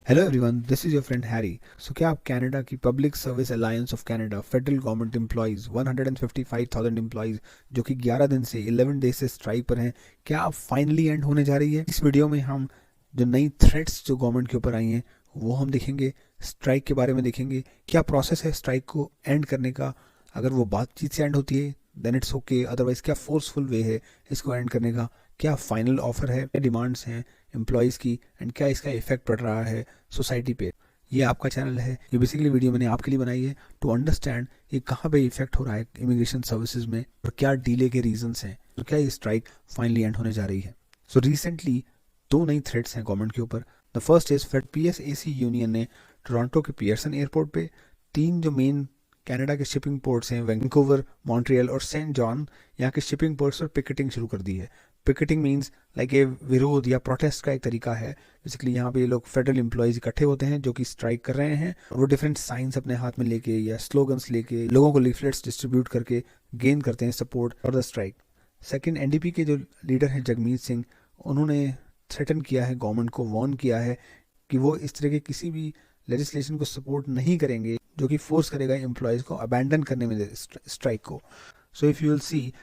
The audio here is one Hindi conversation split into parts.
Hello everyone, this is your friend Harry. So क्या आप कनाडा की public service alliance of Canada federal government employees 155,000 employees जो कि 11 दिन से 11 डेज से स्ट्राइक पर हैं, क्या आप फाइनली एंड होने जा रही है? इस वीडियो में हम जो नई थ्रेट्स जो गवर्नमेंट के ऊपर आई हैं वो हम देखेंगे। स्ट्राइक के बारे में देखेंगे, क्या प्रोसेस है स्ट्राइक को एंड करने का। अगर वो बातचीत से एंड होती है देन इट्स ओके, अदरवाइज क्या फोर्सफुल वे है इसको एंड करने का, क्या फाइनल ऑफर है, क्या डिमांड्स हैं एम्प्लॉयज़ की, एंड क्या इसका इफेक्ट पड़ रहा है सोसाइटी पे। ये आपका चैनल है, ये बेसिकली वीडियो मैंने आपके लिए बनाई है टू अंडरस्टैंड ये कहाँ पे इफेक्ट हो रहा है इमिग्रेशन सर्विसेज में और क्या डिले के रीजंस हैं, तो क्या ये स्ट्राइक फाइनली एंड होने जा रही है। सो रिसेंटली दो नई थ्रेट्स हैं गवर्नमेंट के ऊपर। The first is fed PSAC union ने टोरंटो के पियर्सन एयरपोर्ट पे तीन जो मेन कनाडा के शिपिंग पोर्ट्स हैं वैंकूवर, मॉन्ट्रियल और सेंट जॉन, यहाँ के शिपिंग पोर्ट्स पर पिकेटिंग शुरू कर दी है। पिकेटिंग मीन्स लाइक ए विरोध या प्रोटेस्ट का एक तरीका है। बेसिकली यहाँ पे ये लोग फेडरल एम्प्लॉयज इकट्ठे होते हैं जो कि स्ट्राइक कर रहे हैं, और वो डिफरेंट साइंस अपने हाथ में लेके या स्लोगन्स लेके लोगों को लीफलेट्स डिस्ट्रीब्यूट करके गेन करते हैं support for the strike. Second, NDP के जो लीडर हैं जगमीत सिंह, उन्होंने थ्रेटन किया है गवर्नमेंट को, वार्न किया है कि वो इस तरह के किसी भी लेजिस्लेशन को सपोर्ट नहीं करेंगे जो कि फोर्स करेगा एम्प्लॉयज़ को अबैंडन करने में स्ट्राइक को। So if you will see,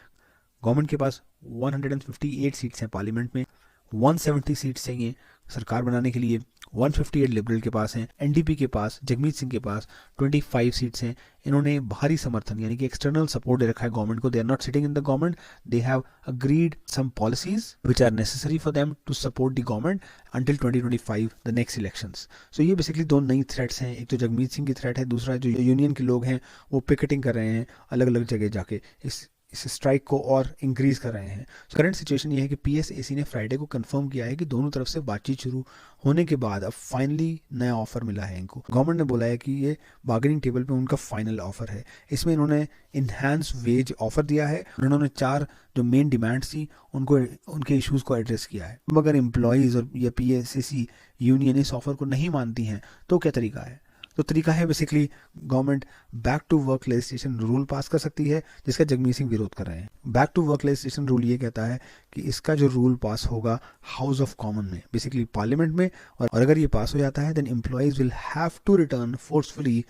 government के पास 158 सीट्स हैं पार्लियामेंट में, 170 सीट्स चाहिए सरकार बनाने के लिए, 158 लिबरल के पास हैं, एनडीपी के पास, जगमीत सिंह के पास 25 सीट्स हैं। इन्होंने भारी समर्थन यानी कि एक्सटर्नल सपोर्ट दे रखा है गवर्नमेंट को। They are not sitting in the government, they have agreed some policies which are necessary for them to support the government until 2025 the next elections. So ये बेसिकली दो नई थ्रेट्स हैं। एक तो जगमीत सिंह की थ्रेट है, दूसरा जो यूनियन के लोग हैं वो पिकेटिंग कर रहे हैं अलग अलग जगह जाके इस स्ट्राइक को और इंक्रीज कर रहे हैं। करंट सिचुएशन ये है कि पीएसएसी ने फ्राइडे को कंफर्म किया है कि दोनों तरफ से बातचीत शुरू होने के बाद अब फाइनली नया ऑफर मिला है इनको। गवर्नमेंट ने बोला है कि ये बार्गेनिंग टेबल पे उनका फाइनल ऑफर है। इसमें इन्होंने इन्हांस वेज ऑफर दिया है, उन्होंने 4 जो मेन डिमांड्स थी उनको, उनके इश्यूज को एड्रेस किया है। मगर एम्प्लॉयज़ और या पीएसएसी यूनियन इस ऑफर को नहीं मानती हैं तो क्या तरीका है? तो तरीका है basically government back to work legislation rule pass कर सकती है, जिसका जगमीत सिंह विरोध कर रहे हैं। Back to work legislation rule ये कहता है कि इसका जो रूल पास होगा हाउस ऑफ कॉमन में, बेसिकली पार्लियामेंट में, और अगर ये पास हो जाता है then employees will have to return forcefully,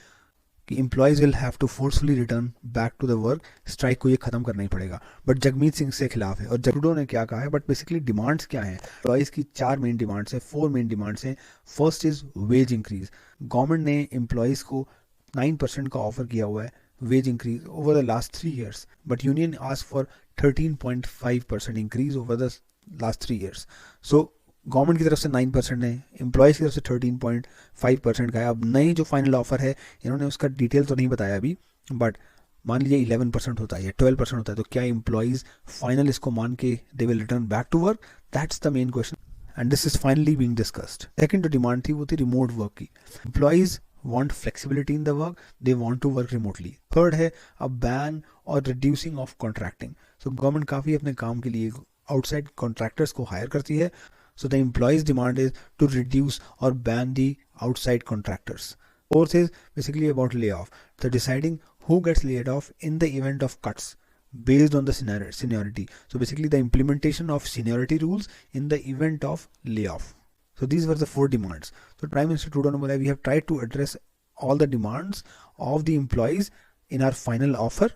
कि employees will have to forcefully return back to the work. Strike को ये खत्म करना ही पड़ेगा। बट जगमीत सिंह से खिलाफ है। और जगडो ने क्या कहा है, बट बेसिकली डिमांड्स क्या हैं? एम्प्लॉयज की 4 मेन डिमांड्स है, 4 मेन डिमांड्स हैं। First is wage increase. Government ने एम्प्लॉयज को 9% का ऑफर किया हुआ है wage increase over the last 3 years, but union ask for 13.5% increase over the last 3 years। So government की तरफ से 9% है, एम्प्लॉयज़ की तरफ से 13.5% का है। अब नई जो फाइनल ऑफर है, इन्होंने उसका डिटेल तो नहीं बताया अभी, बट मान लीजिए 11% होता है या 12% होता है, तो क्या एम्प्लॉयज़ फाइनल इसको मान के they will return back to work? That's the main question and this is finally being discussed. Second जो डिमांड थी वो थी रिमोट वर्क की। Employees want flexibility in the work, they want to work remotely. Third है a ban or reducing of contracting. So government काफ़ी अपने काम के लिए outside contractors को hire करती है. So the employees' demand is to reduce or ban the outside contractors. Fourth is basically about layoff. So deciding who gets laid off in the event of cuts based on the seniority. So basically the implementation of seniority rules in the event of layoff. So these were the 4 demands. So Prime Minister Trudeau ne bola, we have tried to address all the demands of the employees in our final offer.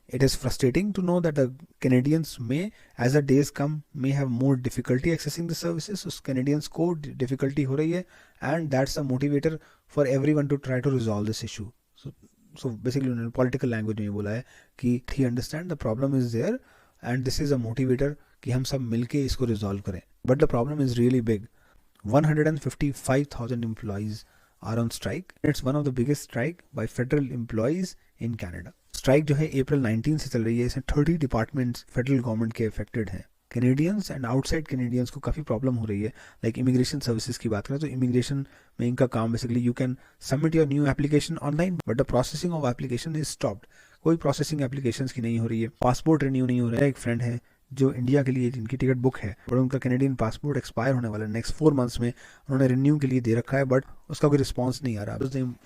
It is frustrating to know that the Canadians may, as the days come, may have more difficulty accessing the services. So Canadians को difficulty हो रही है, and that's a motivator for everyone to try to resolve this issue. So basically उन्होंने political language में बोला है कि he understand the problem is there and this is a motivator कि हम सब मिलके इसको resolve करें. But the problem is really big. 155,000 employees are on strike. It's one of the biggest strike by federal employees in Canada. Strike जो है अप्रैल 19 से चल रही है। इसमें 30 डिपार्टमेंट्स फेडरल गवर्नमेंट के अफेक्टेड हैं। कैनेडियंस एंड आउटसाइड कैनेडियंस को काफ़ी प्रॉब्लम हो रही है। लाइक इमिग्रेशन सर्विसेज की बात करें तो इमिग्रेशन में इनका काम basically you can submit your new application online, but the processing of application is stopped. कोई प्रोसेसिंग एप्लीकेशन की नहीं हो रही है। पासपोर्ट रिन्यू नहीं हो रहा है। एक फ्रेंड है जो इंडिया के लिए जिनकी टिकट बुक है, बट उनका कैनेडियन पासपोर्ट एक्सपायर होने वाला है नेक्स्ट 4 months में। उन्होंने रिन्यू के लिए दे रखा है बट उसका कोई रिस्पांस नहीं आ रहा।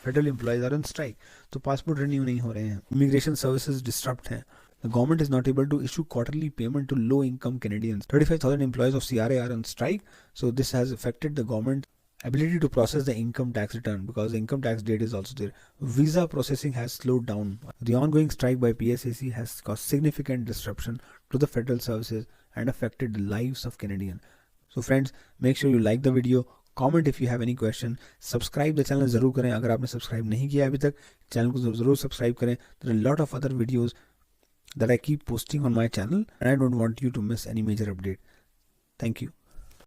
Federal employees are on strike, तो पासपोर्ट रिन्यू नहीं हो रहे हैं। इमिग्रेशन सर्विसेज डिस्टर्ब्ड हैं। The government is not able to issue quarterly payment to low-income Canadians. 35,000 employees of CRA are on strike, so this has affected the government ability to process the income tax return, because the income tax date is also there. Visa processing has slowed down. The ongoing strike by PSAC has caused significant disruption to the federal services and affected the lives of Canadians. So friends, make sure you like the video, comment if you have any question, subscribe the channel जरूर करें अगर आपने सब्सक्राइब नहीं किया अभी तक, चैनल को जरूर सब्सक्राइब करें. There are a lot of other videos that I keep posting on my channel and I don't want you to miss any major update. Thank you.